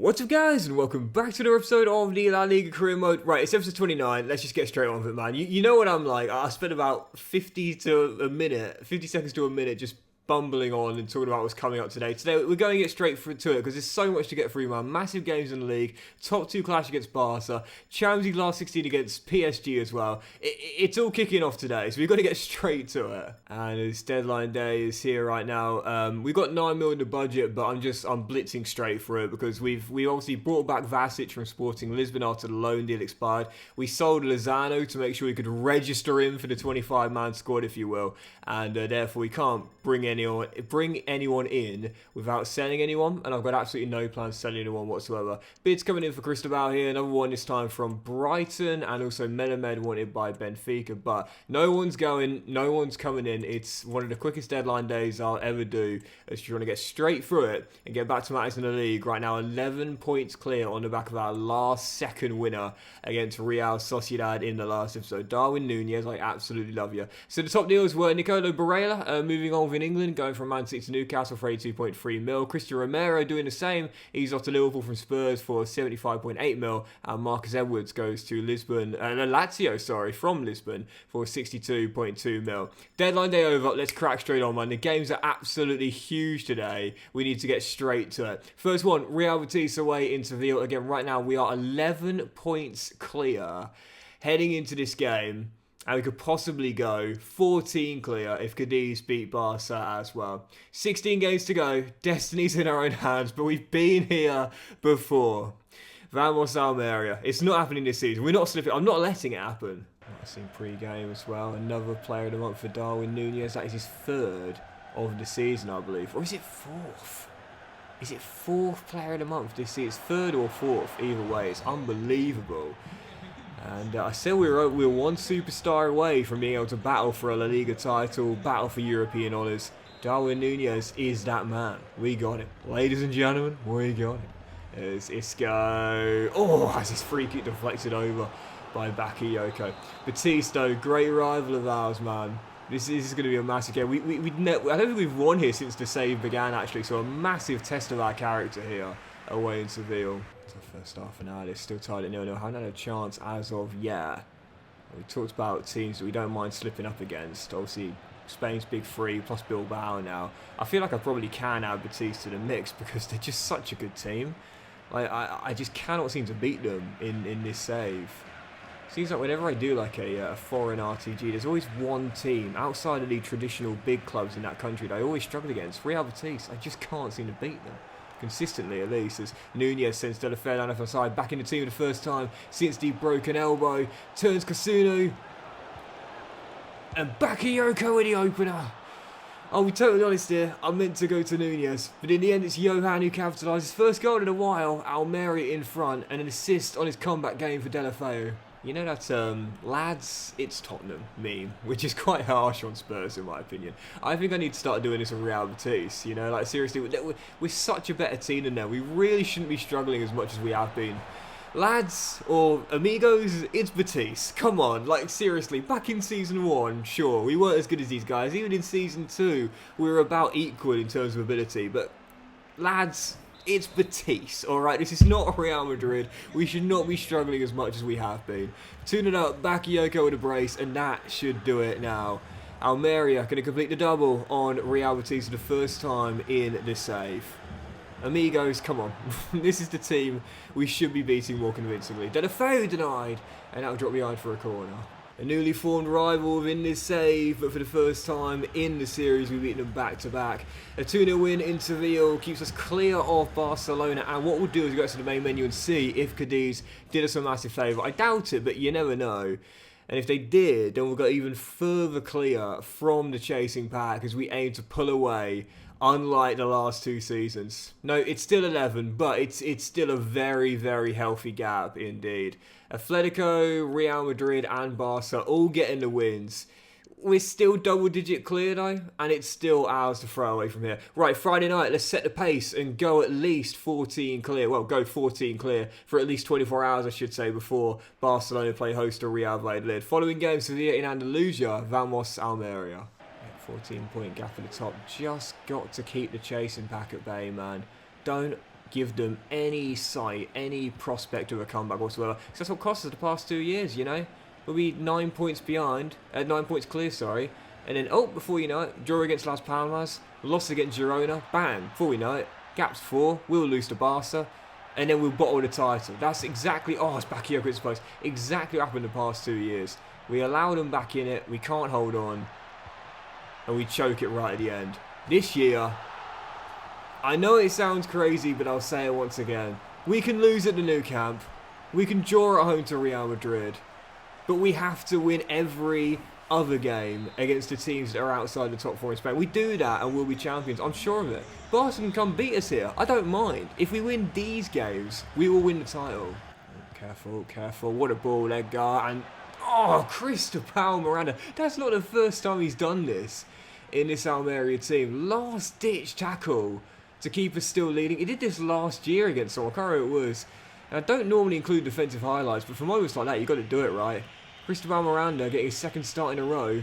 What's up guys, and welcome back to another episode of the La Liga career mode. Right, it's episode 29, let's just get straight on with it, man. You know what I'm like, I spent about 50 seconds to a minute just bumbling on and talking about what's coming up today. Today, we're going to get straight to it because there's so much to get through, man. Massive games in the league, top 2 clash against Barca, Champions League last 16 against PSG as well. It's all kicking off today, so we've got to get straight to it. And it's deadline day is here right now. We've got 9 million in the budget, but I'm blitzing straight through it because we obviously brought back Vasic from Sporting Lisbon after the loan deal expired. We sold Lozano to make sure we could register him for the 25-man squad, if you will, and therefore we can't bring anyone in without selling anyone, and I've got absolutely no plans to sell anyone whatsoever. Bids coming in for Cristobal here, another one this time from Brighton, and also Melamed wanted by Benfica, but no one's coming in. It's one of the quickest deadline days I'll ever do, as you're going to get straight through it and get back to matters in the league. Right now 11 points clear on the back of our last second winner against Real Sociedad in the last episode. Darwin Núñez, I absolutely love you. So the top deals were Nicolo Barella moving on in England, going from Man City to Newcastle for 82.3 mil. Christian Romero doing the same. He's off to Liverpool from Spurs for 75.8 mil. And Marcus Edwards goes to Lazio, from Lisbon for 62.2 mil. Deadline day over. Let's crack straight on, man. The games are absolutely huge today. We need to get straight to it. First one, Real Betis away in Sevilla. Again, right now we are 11 points clear heading into this game. And we could possibly go 14 clear if Cadiz beat Barca as well. 16 games to go. Destiny's in our own hands, but we've been here before. Vamos Almeria. It's not happening this season. We're not slipping. I'm not letting it happen. I've seen pre-game as well. Another player of the month for Darwin Núñez. That is his 3rd of the season, I believe. Or is it 4th? Is it 4th player of the month this season? It's 3rd or 4th. Either way, it's unbelievable. And I said we were one superstar away from being able to battle for a La Liga title, battle for European honours. Darwin Núñez is that man. We got him. Ladies and gentlemen, we got him. There's Isco. Oh, has his free kick deflected over by Bakayoko. Batista, great rival of ours, man. This is going to be a massive game. I don't think we've won here since the save began, actually, so a massive test of our character here away in Seville. First half an hour, it's still tied at 0-0. Haven't had a chance as of yet. We talked about teams that we don't mind slipping up against. Obviously, Spain's big 3 plus Bilbao now. I feel like I probably can add Betis to the mix because they're just such a good team. Like I just cannot seem to beat them in this save. Seems like whenever I do like a foreign RTG, there's always one team outside of the traditional big clubs in that country that I always struggle against. Real Betis, I just can't seem to beat them. Consistently, at least, as Núñez sends De La Fede down the side, back in the team for the first time since the broken elbow, turns Kasuno, and Bakayoko with the opener. I'll be totally honest here, I meant to go to Núñez, but in the end it's Johan who capitalises. First goal in a while, Almeria in front, and an assist on his comeback game for De La Fede. You know that, lads, it's Tottenham meme, which is quite harsh on Spurs in my opinion. I think I need to start doing this with Real Betis, you know, like seriously, we're such a better team than them. We really shouldn't be struggling as much as we have been. Lads, or amigos, it's Betis. Come on, like seriously, back in Season 1, sure, we weren't as good as these guys. Even in Season 2, we were about equal in terms of ability, but lads, it's Betis, alright? This is not Real Madrid. We should not be struggling as much as we have been. Tuning up, Bakayoko with a brace, and that should do it now. Almeria going to complete the double on Real Betis for the first time in the save. Amigos, come on. This is the team we should be beating more convincingly. De La Fede denied, and that'll drop behind for a corner. A newly formed rival within this save, but for the first time in the series, we've beaten them back-to-back. A 2-0 win in Seville keeps us clear of Barcelona, and what we'll do is go to the main menu and see if Cadiz did us a massive favour. I doubt it, but you never know. And if they did, then we'll go even further clear from the chasing pack as we aim to pull away, unlike the last 2 seasons. No, it's still 11, but it's still a very, very healthy gap indeed. Atletico, Real Madrid and Barca all getting the wins. We're still double-digit clear though, and it's still ours to throw away from here. Right, Friday night, let's set the pace and go at least 14 clear. Well, go 14 clear for at least 24 hours, I should say, before Barcelona play host to Real Vallecano. Following game, Sevilla in Andalusia, Vamos Almeria. 14-point gap at the top. Just got to keep the chasing pack at bay, man. Don't give them any sight, any prospect of a comeback whatsoever. Because that's what cost us the past 2 years, you know. We'll be 9 points behind, 9 points clear, sorry. And then, oh, before you know it, draw against Las Palmas, lost against Girona, bang, before we know it, gap's 4, we'll lose to Barca, and then we'll bottle the title. That's exactly, oh, it's back here, it's supposed, exactly what happened the past 2 years. We allow them back in it, we can't hold on, and we choke it right at the end. This year, I know it sounds crazy, but I'll say it once again. We can lose at the Nou Camp, we can draw at home to Real Madrid, but we have to win every other game against the teams that are outside the top 4 in Spain. We do that and we'll be champions, I'm sure of it. Barca can come beat us here, I don't mind. If we win these games, we will win the title. Careful, careful, what a ball, Edgar, and oh, Cristobal Miranda. That's not the first time he's done this in this Almeria team. Last ditch tackle to keep us still leading. He did this last year against someone, I can't remember who it was. And I don't normally include defensive highlights, but for moments like that, you've got to do it right. Cristobal Miranda getting his second start in a row.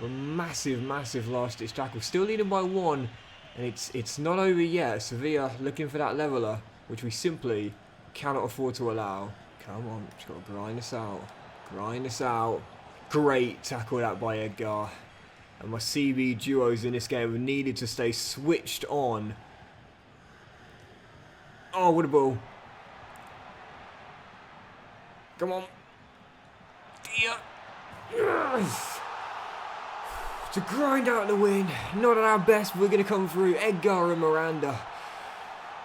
A massive, massive last-ditch tackle. Still leading by 1, and it's not over yet. Sevilla looking for that leveller, which we simply cannot afford to allow. Come on, just got to grind this out. Grind this out. Great tackle that by Edgar. And my CB duos in this game have needed to stay switched on. Oh, what a ball. Come on. Yes. To grind out the win. Not at our best, but we're going to come through. Edgar and Miranda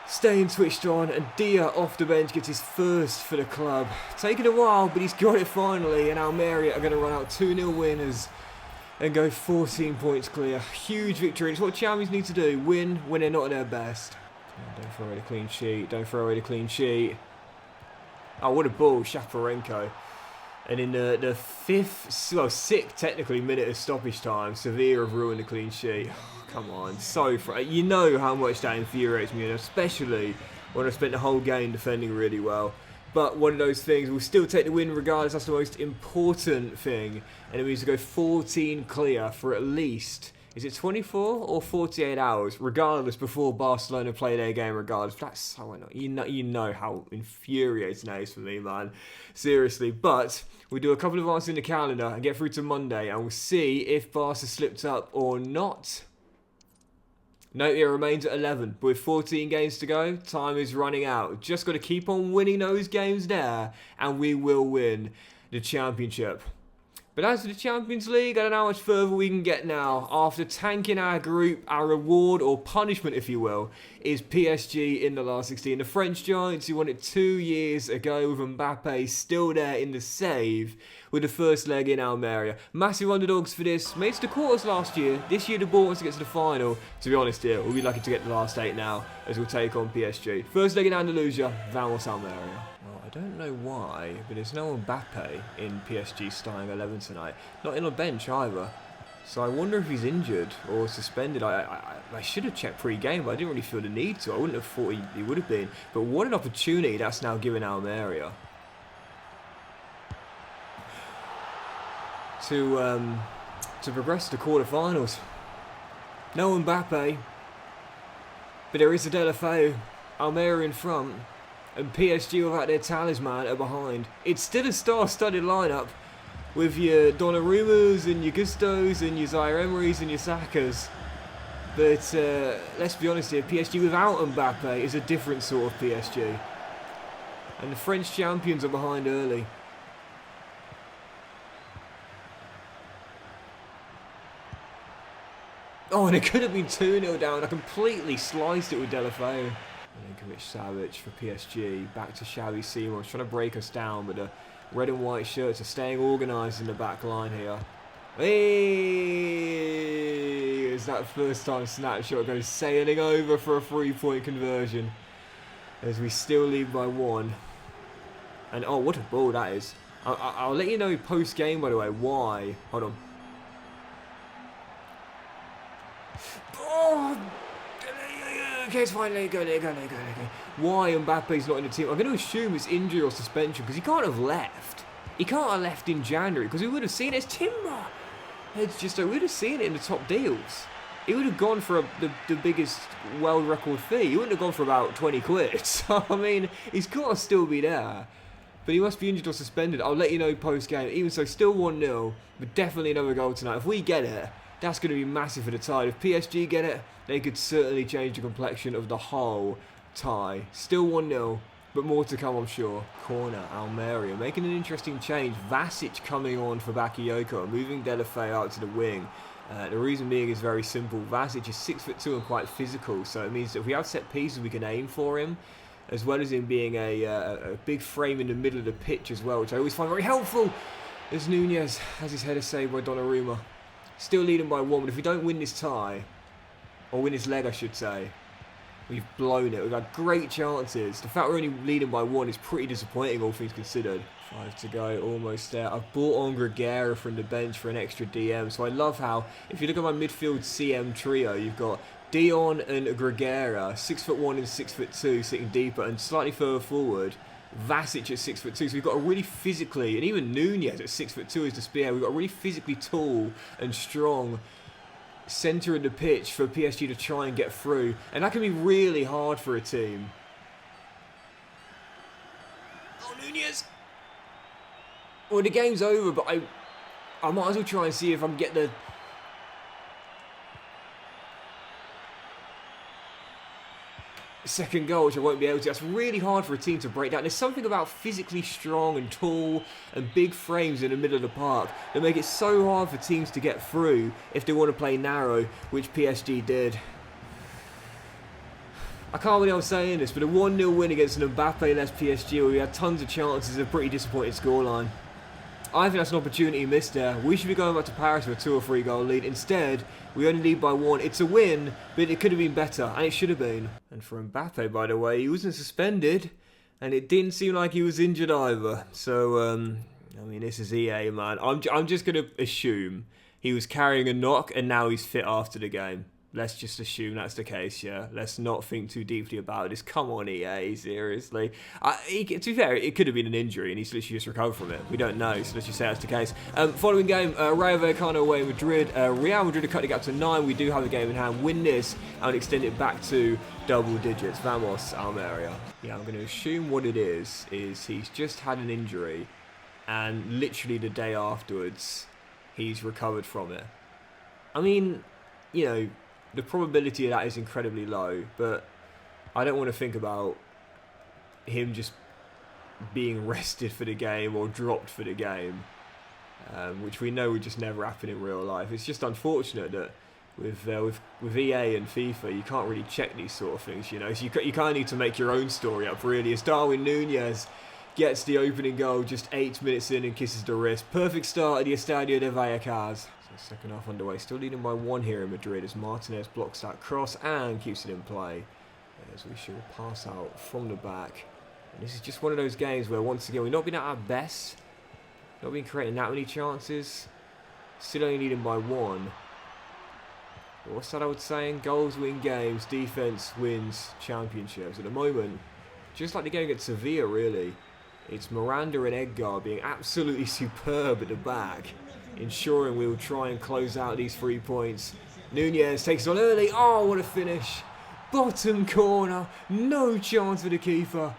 staying switched on, and Dia off the bench gets his first for the club. Taking a while, but he's got it finally, and Almeria are going to run out 2-0 winners and go 14 points clear. Huge victory. It's what champions need to do. Win when they're not at their best. Don't throw away the clean sheet. Don't throw away the clean sheet. Oh, what a ball, Shaparenko. And in the sixth technically minute of stoppage time, Sevilla have ruined the clean sheet. Oh, come on, so you know how much that infuriates me, and especially when I spent the whole game defending really well. But one of those things, we'll still take the win regardless. That's the most important thing, and it means to go 14 clear for at least, is it 24 or 48 hours? Regardless, before Barcelona play their game, regardless. That's so annoying. You know how infuriating that is for me, man. Seriously. But we'll do a couple of answers in the calendar and get through to Monday, and we'll see if Barca slipped up or not. No, it remains at 11. But with 14 games to go, time is running out. Just got to keep on winning those games there, and we will win the championship. But as for the Champions League, I don't know how much further we can get now. After tanking our group, our reward or punishment, if you will, is PSG in the last 16. The French Giants, who won it 2 years ago with Mbappe still there in the save with the first leg in Almeria. Massive underdogs for this. Made it to the quarters last year. This year the ball wants to get to the final. To be honest here, we'll be lucky to get the last 8 now as we'll take on PSG. First leg in Andalusia, Vamos Almeria. I don't know why, but there's no Mbappe in PSG starting 11 tonight. Not in a bench either. So I wonder if he's injured or suspended. I should have checked pre-game, but I didn't really feel the need to. I wouldn't have thought he would have been. But what an opportunity that's now given Almeria to progress to the quarterfinals. No Mbappe, but there is a Delafeu. Almeria in front. And PSG without their talisman are behind. It's still a star-studded lineup with your Donnarummas and your Gustos and your Zaire Emerys and your Sakas. But let's be honest here, PSG without Mbappe is a different sort of PSG. And the French champions are behind early. Oh, and it could have been 2-0 down. I completely sliced it with Delafeu. Milinkovic-Savic for PSG, back to Xavi Simons, trying to break us down, but the red and white shirts are staying organised in the back line here. Hey! Is that first time snapshot goes sailing over for a 3-point conversion as we still lead by 1. And oh, what a ball that is. I'll let you know post-game, by the way, why. Hold on. Oh! Okay, it's fine. Let it go. Why Mbappe's not in the team? I'm going to assume it's injury or suspension because he can't have left. He can't have left in January because we would have seen it. It's timber. It's just we would have seen it in the top deals. he would have gone for the biggest world record fee. He wouldn't have gone for about 20 quid. So, I mean, he's got to still be there. But he must be injured or suspended. I'll let you know post-game. Even so, still 1-0, but definitely another goal tonight. If we get it, that's going to be massive for the tie. If PSG get it, they could certainly change the complexion of the whole tie. Still 1-0, but more to come, I'm sure. Corner, Almeria, making an interesting change. Vasic coming on for Bakayoko, moving Delafay out to the wing. The reason being is very simple. Vasic is 6'2" and quite physical, so it means that if we have set pieces, we can aim for him, as well as him being a big frame in the middle of the pitch as well, which I always find very helpful. As Nunez has his header saved by Donnarumma. Still leading by 1, but if we don't win this tie, or win this leg I should say, we've blown it. We've had great chances. The fact we're only leading by 1 is pretty disappointing, all things considered. 5 to go, almost there. I've brought on Gregera from the bench for an extra DM, so I love how, if you look at my midfield CM trio, you've got Dion and Gregera, 6'1" and 6'2", sitting deeper and slightly further forward. Vasic at 6'2", so we've got a really physically, and even Nunez at 6'2" is the spear. We've got a really physically tall and strong centre of the pitch for PSG to try and get through, and that can be really hard for a team. Oh, Nunez! Well, the game's over, but I might as well try and see if I can get the second goal, which I won't be able to. That's really hard for a team to break down. There's something about physically strong and tall and big frames in the middle of the park that make it so hard for teams to get through if they want to play narrow, which PSG did. I can't believe I'm saying this, but a 1-0 win against an Mbappe-less PSG where we had tons of chances is a pretty disappointing scoreline. I think that's an opportunity missed there. We should be going back to Paris with a 2 or 3 goal lead. Instead, we only lead by 1. It's a win, but it could have been better, and it should have been. And for Mbappe, by the way, he wasn't suspended, and it didn't seem like he was injured either. So, I mean, this is EA, man. I'm just going to assume he was carrying a knock, and now he's fit after the game. Let's just assume that's the case, yeah. Let's not think too deeply about this. Come on, EA, seriously. To be fair, it could have been an injury and he's literally just recovered from it. We don't know, so let's just say that's the case. Following game, Rayo Vallecano away in Madrid. Real Madrid have cut the gap to 9. We do have a game in hand. Win this and extend it back to double digits. Vamos, Almeria. Yeah, I'm going to assume what it is he's just had an injury and literally the day afterwards, he's recovered from it. I mean, you know, the probability of that is incredibly low, but I don't want to think about him just being rested for the game or dropped for the game, which we know would just never happen in real life. It's just unfortunate that with EA and FIFA, you can't really check these sort of things, you know. So you kind of need to make your own story up, really. As Darwin Nunez gets the opening goal just 8 minutes in and kisses the wrist. Perfect start at the Estadio de Vallecas. Second half underway, still leading by 1 here in Madrid as Martinez blocks that cross and keeps it in play. As we should pass out from the back. And this is just one of those games where once again we've not been at our best, not been creating that many chances, still only leading by 1. But what's that I was saying? Goals win games, defense wins championships. At the moment, just like the game against Sevilla really, it's Miranda and Edgar being absolutely superb at the back, ensuring we will try and close out these 3 points. Nunez takes it on early. Oh, what a finish. Bottom corner. No chance for the keeper.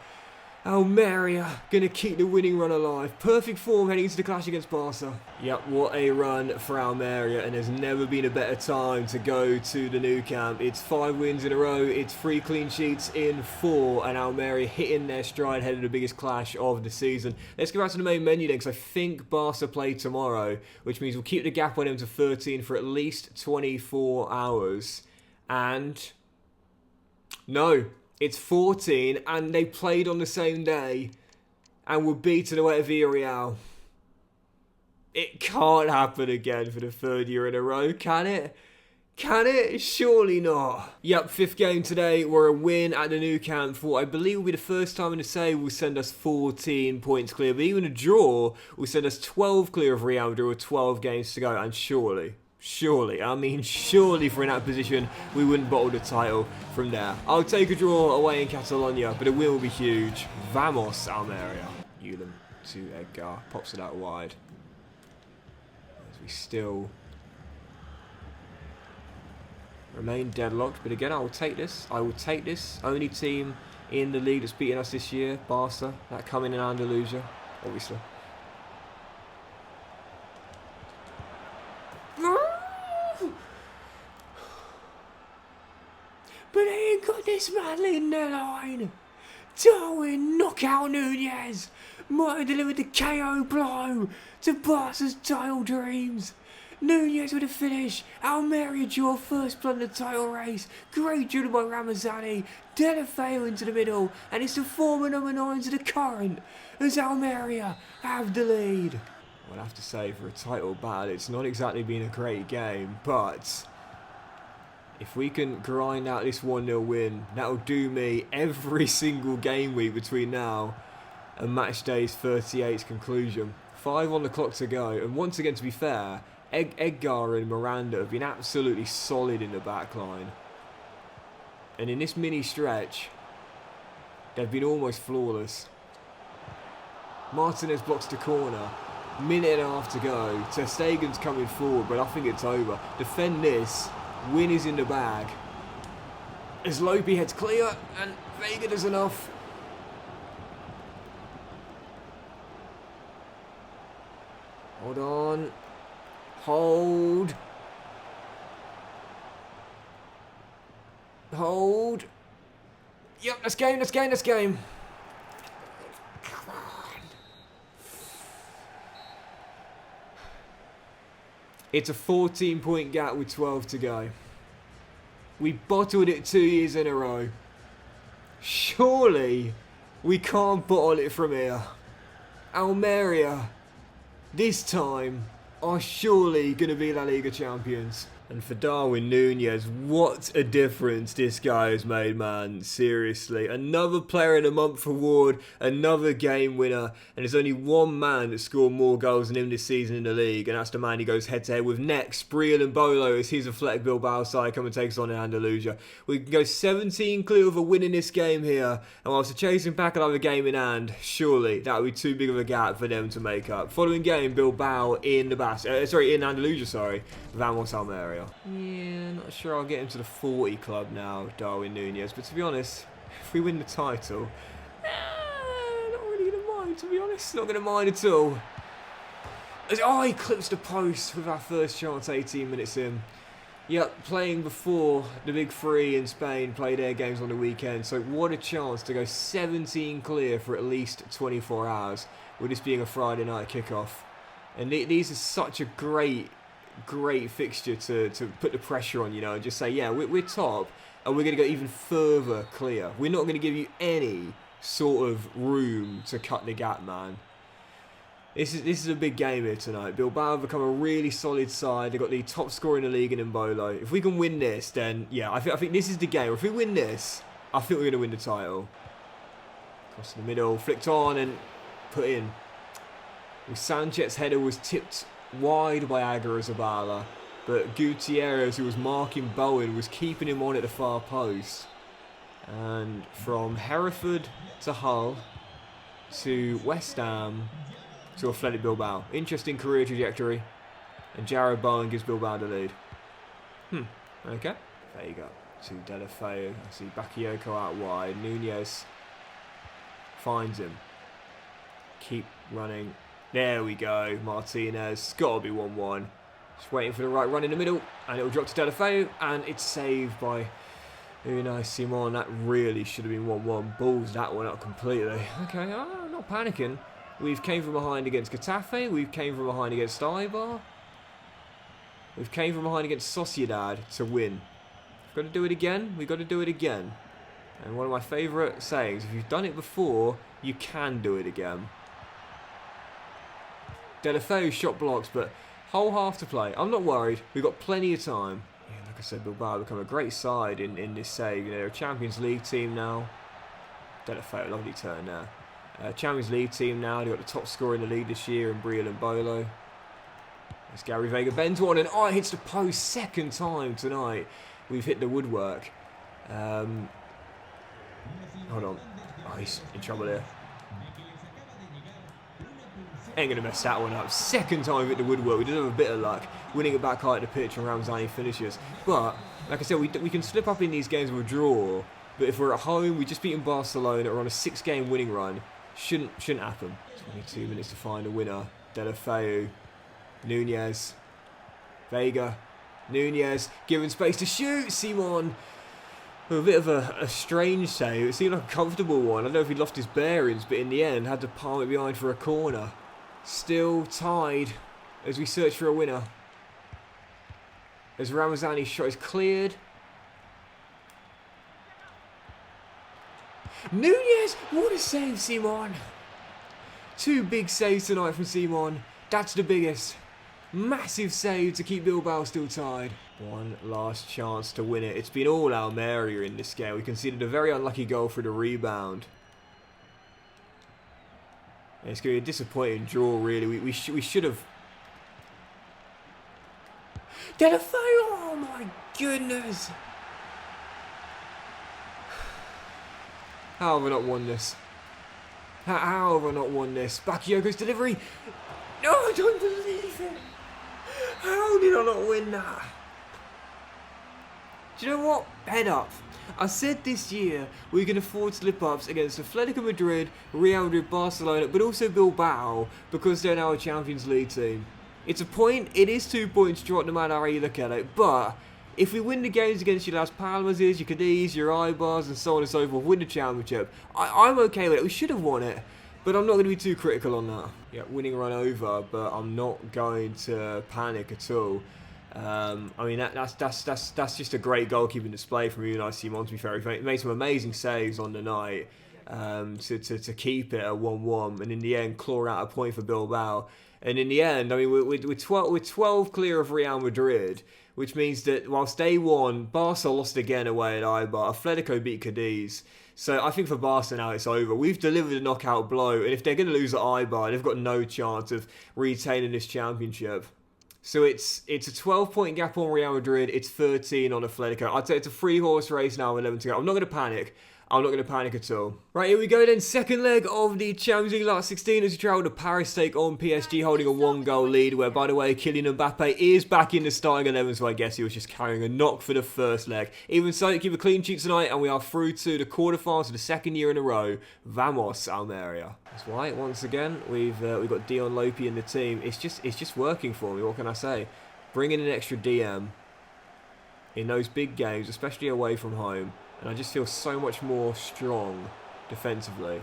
Almeria going to keep the winning run alive. Perfect form heading into the clash against Barca. Yep, what a run for Almeria, and there's never been a better time to go to the Nou Camp. It's 5 wins in a row, it's 3 clean sheets in 4, and Almeria hitting their stride ahead of the biggest clash of the season. Let's go back to the main menu then, because I think Barca play tomorrow, which means we'll keep the gap on them to 13 for at least 24 hours. And no, it's 14, and they played on the same day and were beaten away at Villarreal. It can't happen again for the 3rd year in a row, can it? Can it? Surely not. Yep, 5th game today. We're a win at the Nou Camp for what I believe will be the first time in the save will send us 14 points clear. But even a draw will send us 12 clear of Real Madrid with 12 games to go. And surely for in that position, we wouldn't bottle the title from there. I'll take a draw away in Catalonia, but a win will be huge. Vamos, Almeria. Ulam to Edgar. Pops it out wide. As we still Remain deadlocked, but again, I will take this. I will take this. Only team in the league that's beaten us this year, Barca. That coming in Andalusia, obviously. But they ain't got this man in their line. Darwin, knockout Nunez. Might have delivered the KO blow to Barca's title dreams. Nunez with a finish. Almeria draw first blood in the title race. Great dribbling by Ramazani. Delafeu into the middle. And it's the former number 9 to the current as Almeria have the lead. Well, I have to say, for a title battle, it's not exactly been a great game, but if we can grind out this 1-0 win, that'll do me every single game week between now and match day's 38's conclusion. 5 on the clock to go, and once again, to be fair, Edgar and Miranda have been absolutely solid in the back line. And in this mini stretch, they've been almost flawless. Martinez blocks the corner. Minute and a half to go. Ter Stegen's coming forward, but I think it's over. Defend this. Win is in the bag. As Lopi heads clear, and Vega does enough. Hold on. Hold. Hold. Yep, let's game, let's game, let's game. Come on. It's a 14-point gap with 12 to go. We bottled it 2 years in a row. Surely we can't bottle it from here. Almeria, this time, are surely going to be La Liga champions. And for Darwin Nunez, what a difference this guy has made, man. Seriously. Another Player of the Month award, another game winner. And there's only one man that scored more goals than him this season in the league. And that's the man he goes head-to-head with next. Briel and Bolo as his Athletic Bilbao side come and take us on in Andalusia. We can go 17 clear of a win in this game here. And whilst they're chasing back another game in hand, surely that would be too big of a gap for them to make up. Following game, Bilbao in the in Andalusia, Vamos Almeria. Yeah, not sure I'll get him to the 40 club now, Darwin Nunez. But to be honest, if we win the title, not really going to mind, to be honest. Not going to mind at all. Oh, he clips the post with our first chance 18 minutes in. Yep, playing before the big three in Spain play their games on the weekend. So what a chance to go 17 clear for at least 24 hours, with this being a Friday night kickoff. And these are such a great fixture to put the pressure on, and just say, yeah, we're top, and we're going to go even further clear. We're not going to give you any sort of room to cut the gap, man. This is a big game here tonight. Bilbao have become a really solid side. They've got the top scorer in the league in Mbolo. If we can win this, then yeah, I think this is the game. If we win this, I think we're going to win the title. Cross in the middle, flicked on and put in. Sanchez's header was tipped wide by Aguirre-Zabala, but Gutierrez, who was marking Bowen, was keeping him on at the far post. And from Hereford to Hull to West Ham to Athletic Bilbao. Interesting career trajectory. And Jared Bowen gives Bilbao the lead. Okay. There you go. To Delafeu. I see Bakayoko out wide. Nunez finds him. Keep running. There we go, Martinez. It's got to be 1-1. Just waiting for the right run in the middle. And it'll drop to Delafeu. And it's saved by Unai Simon. That really should have been 1-1. Balls that one up completely. Okay, not panicking. We've came from behind against Getafe. We've came from behind against Eibar. We've came from behind against Sociedad to win. We've got to do it again. We've got to do it again. And one of my favourite sayings, if you've done it before, you can do it again. Delafeu shot blocks, but whole half to play. I'm not worried. We've got plenty of time. Yeah, like I said, Bilbao have become a great side in this save. They're a Champions League team now. Delafeu, lovely turn there. Champions League team now. They've got the top scorer in the league this year in Briel and Bolo. It's Gary Vega bends one and it hits the post. Second time tonight we've hit the woodwork. Hold on. Oh, he's in trouble here. Ain't going to mess that one up. Second time we've hit the woodwork. We did have a bit of luck winning it back high at the pitch and Ramzani finishes. But Like I said, we can slip up in these games with a draw, but if we're at home, we just beaten Barcelona, we're on a 6-game winning run. Shouldn't happen. 22 minutes to find a winner. Delafeu, Nunez, Vega, Nunez, given space to shoot. Simon, a bit of a strange save. It seemed like a comfortable one. I don't know if he lost his bearings, but in the end, had to palm it behind for a corner. Still tied as we search for a winner. As Ramazani's shot is cleared. Nunez! What a save, Simon! 2 big saves tonight from Simon. That's the biggest. Massive save to keep Bilbao still tied. One last chance to win it. It's been all Almeria in this game. We conceded a very unlucky goal for the rebound. It's going to be a disappointing draw, really. We should have... Delafeu! Oh my goodness! How have I not won this? How have I not won this? Bakayoko's delivery! No, I don't believe it! How did I not win that? Do you know what? Head up. I said this year we can afford slip-ups against Atletico Madrid, Real Madrid, Barcelona, but also Bilbao, because they're now a Champions League team. It's a point, it is 2 points drop no matter how you look at it, but if we win the games against your Las Palmas, your Cadiz, your Ibars, and so on and so forth, win the championship, I'm okay with it. We should have won it, but I'm not going to be too critical on that. Yeah, winning run over, but I'm not going to panic at all. I mean, that's just a great goalkeeping display from Unai Simon, to be fair. He made some amazing saves on the night to keep it at 1-1, and in the end, claw out a point for Bilbao. And in the end, I mean, we're 12 clear of Real Madrid, which means that whilst they won, Barca lost again away at Eibar. Atletico beat Cadiz. So I think for Barca now it's over. We've delivered a knockout blow, and if they're going to lose at Eibar, they've got no chance of retaining this championship. So it's a 12-point gap on Real Madrid. It's 13 on Atletico. I'd say it's a 3-horse race now with 11 to go. I'm not going to panic. I'm not going to panic at all. Right, here we go then. Second leg of the Champions League last 16 as we travel to Paris, take on PSG, holding a 1-goal lead, where, by the way, Kylian Mbappe is back in the starting 11, so I guess he was just carrying a knock for the first leg. Even so, keep a clean sheet tonight, and we are through to the quarterfinals for the 2nd year in a row. Vamos, Almeria. That's right, once again, we've got Dion Lopi in the team. It's just working for me, what can I say? Bringing in an extra DM in those big games, especially away from home. And I just feel so much more strong defensively.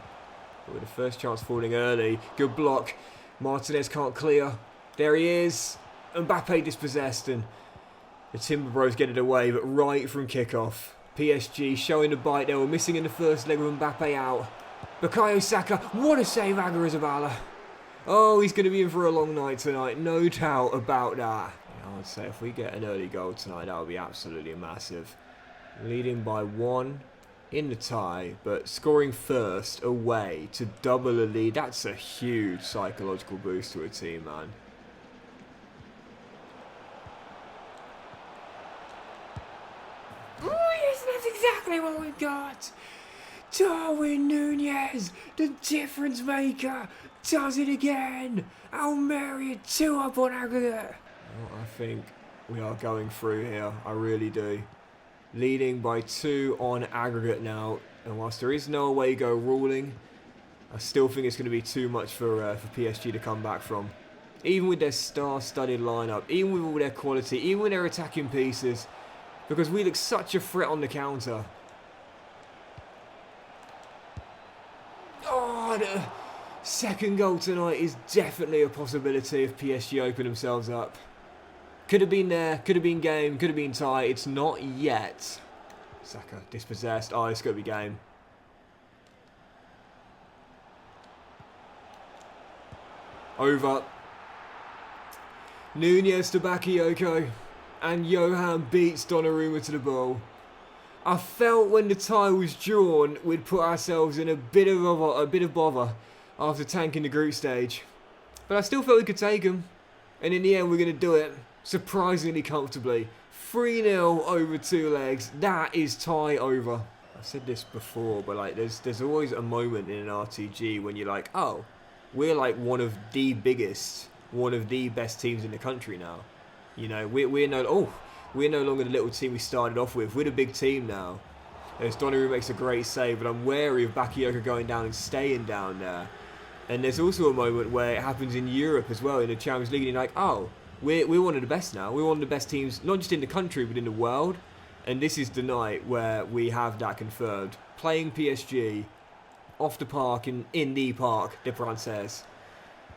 But with the first chance falling early. Good block. Martinez can't clear. There he is. Mbappe dispossessed. And the Timber Bros get it away. But right from kickoff. PSG showing the bite. They were missing in the first leg with Mbappe out. Bukayo Saka. What a save, Aguirre-Zabala. Oh, he's going to be in for a long night tonight. No doubt about that. I would say if we get an early goal tonight, that would be absolutely massive. Leading by 1 in the tie, but scoring first away to double a lead. That's a huge psychological boost to a team, man. Oh yes, that's exactly what we've got. Darwin Nunez, the difference maker, does it again. Almeria 2 up on aggregate. Well, I think we are going through here. I really do. Leading by 2 on aggregate now, and whilst there is no away goal ruling, I still think it's going to be too much for PSG to come back from. Even with their star-studded lineup, even with all their quality, even with their attacking pieces, because we look such a threat on the counter. Oh, the second goal tonight is definitely a possibility if PSG open themselves up. Could have been there, could have been game, could have been tie. It's not yet. Saka dispossessed. Oh, it's going to be game. Over. Nunez to Bakayoko. And Johan beats Donnarumma to the ball. I felt when the tie was drawn, we'd put ourselves in a bit of bother after tanking the group stage. But I still felt we could take them. And in the end, we're going to do it. Surprisingly comfortably. 3-0 over 2 legs. That is tie over. I've said this before, but like there's always a moment in an RTG when you're like, oh, we're like one of the biggest, one of the best teams in the country now. You know, we're no. Oh, we're no longer the little team we started off with. We're the big team now. As Donnarumma makes a great save, but I'm wary of Bakayoko going down and staying down there. And there's also a moment where it happens in Europe as well, in the Champions League, and you're like, oh, we're one of the best now. We're one of the best teams, not just in the country, but in the world. And this is the night where we have that confirmed. Playing PSG off the park, in the Parc des Princes.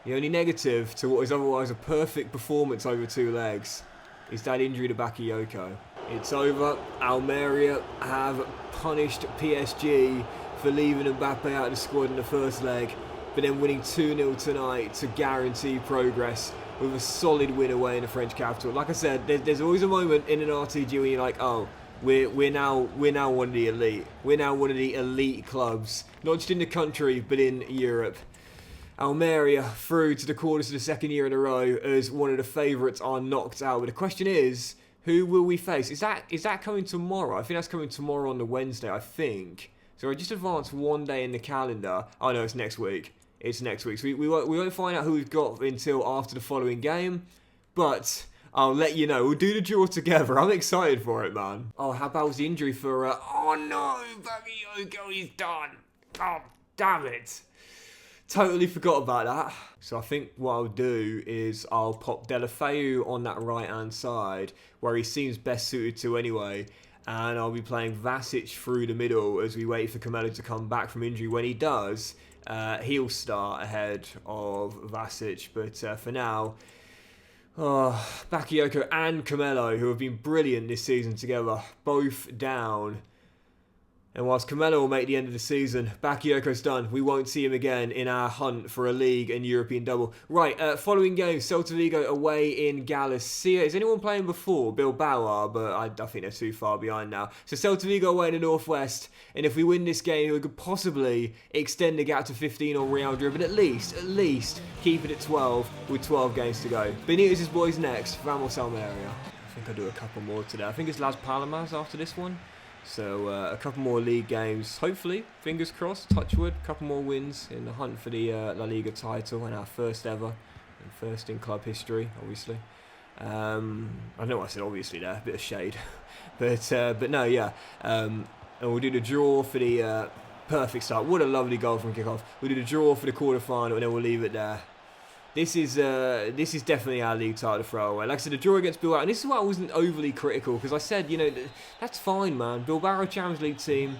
The only negative to what is otherwise a perfect performance over 2 legs is that injury to Bakayoko. It's over. Almeria have punished PSG for leaving Mbappe out of the squad in the first leg, but then winning 2-0 tonight to guarantee progress with a solid win away in the French capital. Like I said, there's always a moment in an RTG where you're like, oh, we're now one of the elite. We're now one of the elite clubs, not just in the country, but in Europe. Almeria through to the quarters for the second year in a row as one of the favourites are knocked out. But the question is, who will we face? Is that coming tomorrow? I think that's coming tomorrow on the Wednesday, I think. So I just advanced one day in the calendar. Oh no, it's next week. It's next week. So we won't find out who we've got until after the following game. But I'll let you know. We'll do the draw together. I'm excited for it, man. Oh, how bad was the injury for... oh no, Bakayoko, he's done. Oh, damn it. Totally forgot about that. So I think what I'll do is I'll pop Deulofeu on that right-hand side, where he seems best suited to anyway. And I'll be playing Vasic through the middle as we wait for Camelo to come back from injury. When he does, he'll start ahead of Vasic. But for now, Bakayoko and Camelo, who have been brilliant this season together, both down. And whilst Camelo will make the end of the season, Bakayoko's done. We won't see him again in our hunt for a league and European double. Right, following game, Celta Vigo away in Galicia. Is anyone playing before? Bilbao are, but I think they're too far behind now. So Celta Vigo away in the northwest. And if we win this game, we could possibly extend the gap to 15 on Real Madrid, but at least keep it at 12 with 12 games to go. Benitez's boys next, Vamos Almeria. I think I'll do a couple more today. I think it's Las Palmas after this one. So a couple more league games, hopefully, fingers crossed, touch wood, a couple more wins in the hunt for the La Liga title and our first ever, and first in club history, obviously. I know I said obviously there, a bit of shade, but no, yeah. And we'll do the draw for the perfect start. What a lovely goal from kickoff. We'll do the draw for the quarterfinal, and then we'll leave it there. This is definitely our league title throwaway. Like I said, the draw against Bilbao, and this is why I wasn't overly critical, because I said, you know, that's fine, man. Bilbao Champions League team,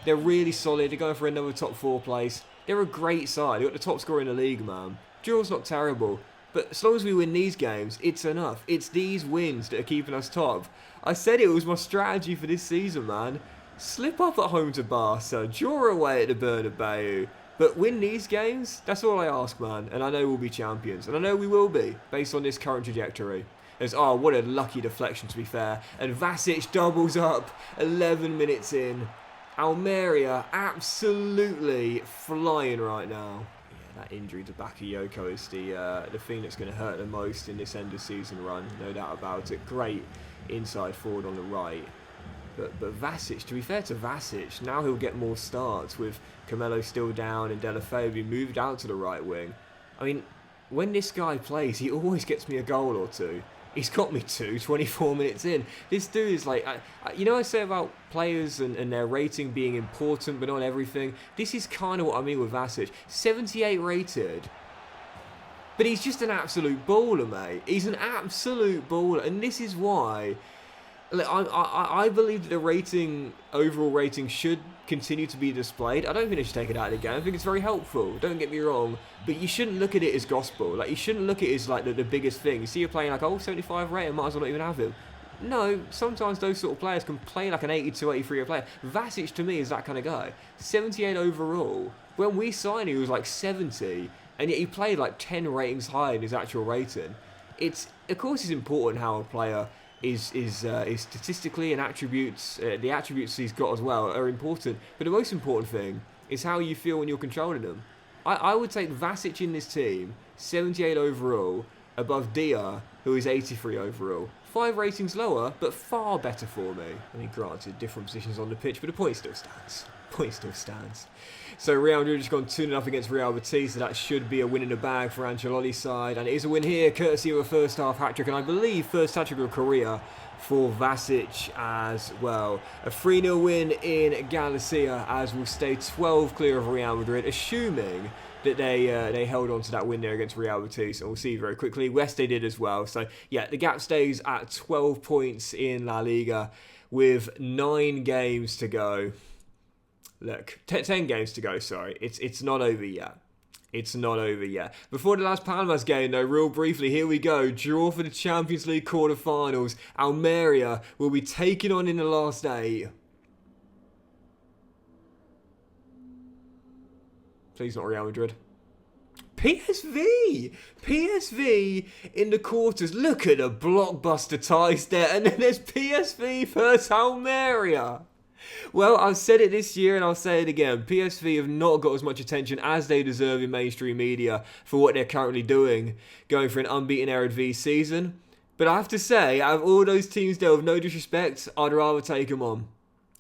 they're really solid. They're going for another top 4 place. They're a great side. They've got the top scorer in the league, man. Draw's not terrible, but as long as we win these games, it's enough. It's these wins that are keeping us top. I said it was my strategy for this season, man. Slip up at home to Barca, draw away at the Bernabeu. But win these games, that's all I ask, man. And I know we'll be champions. And I know we will be, based on this current trajectory. Oh, what a lucky deflection, to be fair. And Vasic doubles up 11 minutes in. Almeria absolutely flying right now. Yeah, that injury to Bakayoko is the thing that's going to hurt the most in this end of season run. No doubt about it. Great inside forward on the right. But Vasic, to be fair to Vasic, now he'll get more starts with Camelo still down and Deulofeu being moved out to the right wing. I mean, when this guy plays, he always gets me a goal or two. He's got me 24 minutes in. This dude is like, you know, I say about players and their rating being important, but not everything. This is kind of what I mean with Vasic. 78 rated. But he's just an absolute baller, mate. He's an absolute baller. And this is why... I believe that the overall rating should continue to be displayed. I don't think they should take it out of the game. I think it's very helpful, don't get me wrong, but you shouldn't look at it as gospel. Like, you shouldn't look at it as like the biggest thing. You see you're playing like, 75 rating, might as well not even have him. No, sometimes those sort of players can play like an 82, 83 player. Vasic to me is that kind of guy. 78 overall. When we signed him, he was like 70, and yet he played like 10 ratings higher in his actual rating. Of course it's important how a player is statistically and attributes, the attributes he's got as well are important, but the most important thing is how you feel when you're controlling them. I would take Vasic in this team, 78 overall, above Dia, who is 83 overall. 5 ratings lower, but far better for me. I mean, granted, different positions on the pitch, but the point still stands. So Real Madrid just gone 2-0 against Real Betis, so that should be a win in the bag for Ancelotti's side. And it is a win here, courtesy of a first half hat-trick, and I believe first hat-trick of Korea for Vasic as well. A 3-0 win in Galicia as we'll stay 12 clear of Real Madrid, assuming that they held on to that win there against Real Betis, and we'll see very quickly. West they did as well. So yeah, the gap stays at 12 points in La Liga with 9 games to go. Look, 10 games to go, sorry. It's not over yet. It's not over yet. Before the last Palmas game, though, real briefly, here we go. Draw for the Champions League quarterfinals. Almeria will be taking on in the last 8. Please not Real Madrid. PSV! PSV in the quarters. Look at the blockbuster ties there. And then there's PSV versus Almeria. Well, I've said it this year and I'll say it again. PSV have not got as much attention as they deserve in mainstream media for what they're currently doing, going for an unbeaten Eredivisie season. But I have to say, out of all those teams there, with no disrespect, I'd rather take them on.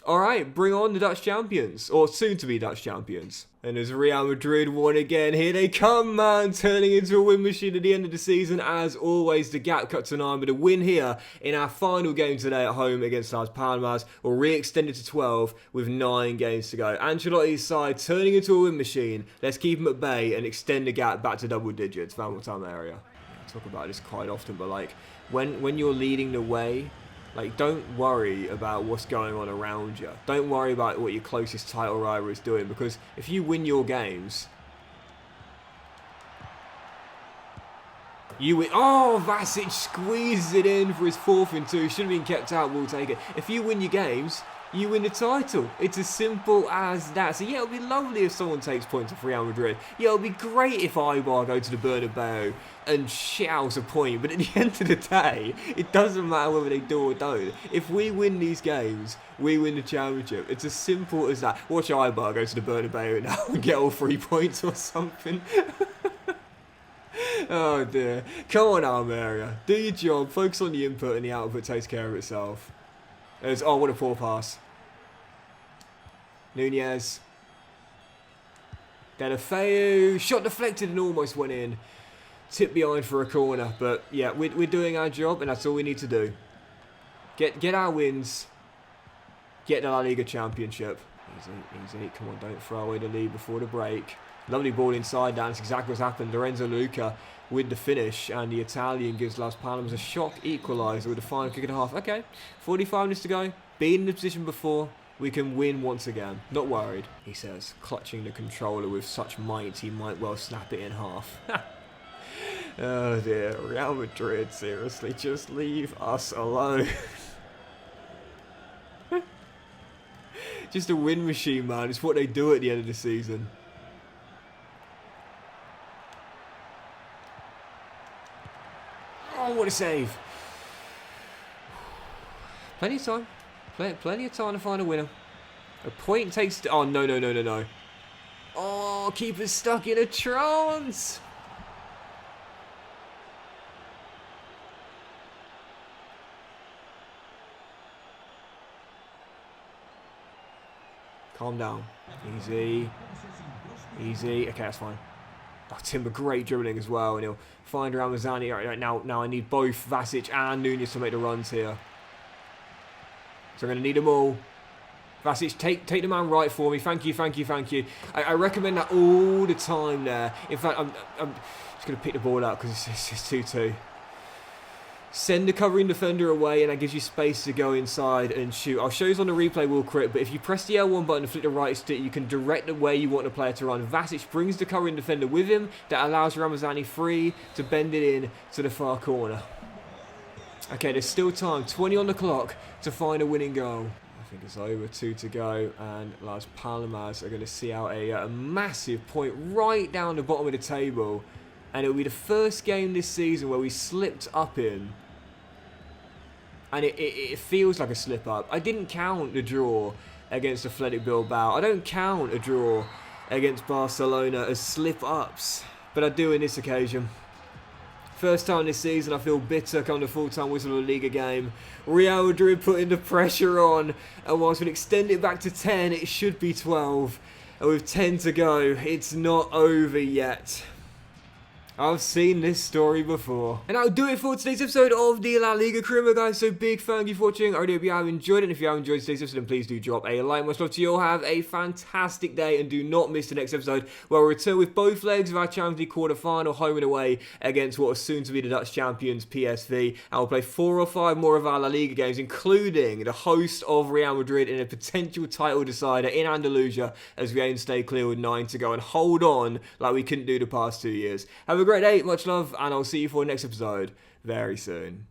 Alright, bring on the Dutch champions, or soon-to-be Dutch champions. And as Real Madrid won again, here they come, man, turning into a win machine at the end of the season. As always, the gap cut to 9, but a win here in our final game today at home against Las Palmas will re-extend it to 12 with 9 games to go. Ancelotti's side turning into a win machine. Let's keep them at bay and extend the gap back to double digits. Time area. I talk about this quite often, but like, when you're leading the way, like, don't worry about what's going on around you. Don't worry about what your closest title rival is doing, because if you win your games, you win. Oh, Vasic squeezes it in for his 4th in 2. Should have been kept out. We'll take it. If you win your games, you win the title. It's as simple as that. So yeah, it'll be lovely if someone takes points off Real Madrid. Yeah, it'll be great if Eibar go to the Bernabeu and shit out a point. But at the end of the day, it doesn't matter whether they do or don't. If we win these games, we win the championship. It's as simple as that. Watch Eibar go to the Bernabeu now and get all 3 points or something. Oh dear. Come on, Almeria. Do your job. Focus on the input and the output takes care of itself. Oh, what a poor pass. Nunez. Delafeu. Shot deflected and almost went in. Tip behind for a corner. But yeah, we're doing our job and that's all we need to do. Get our wins. Get the La Liga championship. Easy. Come on, don't throw away the lead before the break. Lovely ball inside. That's exactly what's happened. Lorenzo Luca with the finish, and the Italian gives Las Palmas a shock equaliser with the final kick and a half. Okay, 45 minutes to go. Been in the position before. We can win once again. Not worried, he says, clutching the controller with such might he might well snap it in half. Oh dear, Real Madrid, seriously, just leave us alone. Just a win machine, man. It's what they do at the end of the season. Oh, what a save. Plenty of time. Plenty of time to find a winner. A point takes... Oh, no. Oh, keeper's stuck in a trance. Calm down. Easy. Okay, that's fine. Oh, Timber, great dribbling as well, and he'll find Ramazani. Right, now I need both Vasic and Nunez to make the runs here. So I'm going to need them all. Vasic, take the man right for me. Thank you. I recommend that all the time there. In fact, I'm just going to pick the ball up because it's 2-2. Send the covering defender away, and that gives you space to go inside and shoot. I'll show you on the replay, will crit, but if you press the L1 button and flick the right stick, you can direct the way you want the player to run. Vasic brings the covering defender with him. That allows Ramazani free to bend it in to the far corner. Okay, there's still time. 20 on the clock to find a winning goal. I think it's over. 2 to go, and Las Palmas are going to see out a massive point right down the bottom of the table. And it will be the first game this season where we slipped up in. And it feels like a slip up. I didn't count the draw against Athletic Bilbao. I don't count a draw against Barcelona as slip ups. But I do in this occasion. First time this season I feel bitter come the full-time whistle of a Liga game. Real Madrid putting the pressure on. And whilst we extend it back to 10, it should be 12. And with 10 to go, it's not over yet. I've seen this story before. And that'll do it for today's episode of the La Liga Career, guys. So big thank you for watching. I really hope you have enjoyed it. And if you have enjoyed today's episode, then please do drop a like. Much love to you all. Have a fantastic day and do not miss the next episode where we'll return with both legs of our Champions League quarter-final, home and away, against what is soon to be the Dutch champions, PSV. And we'll play 4 or 5 more of our La Liga games, including the host of Real Madrid in a potential title decider in Andalusia, as we aim to stay clear with 9 to go and hold on like we couldn't do the past 2 years. Have a great day, much love, and I'll see you for the next episode very soon.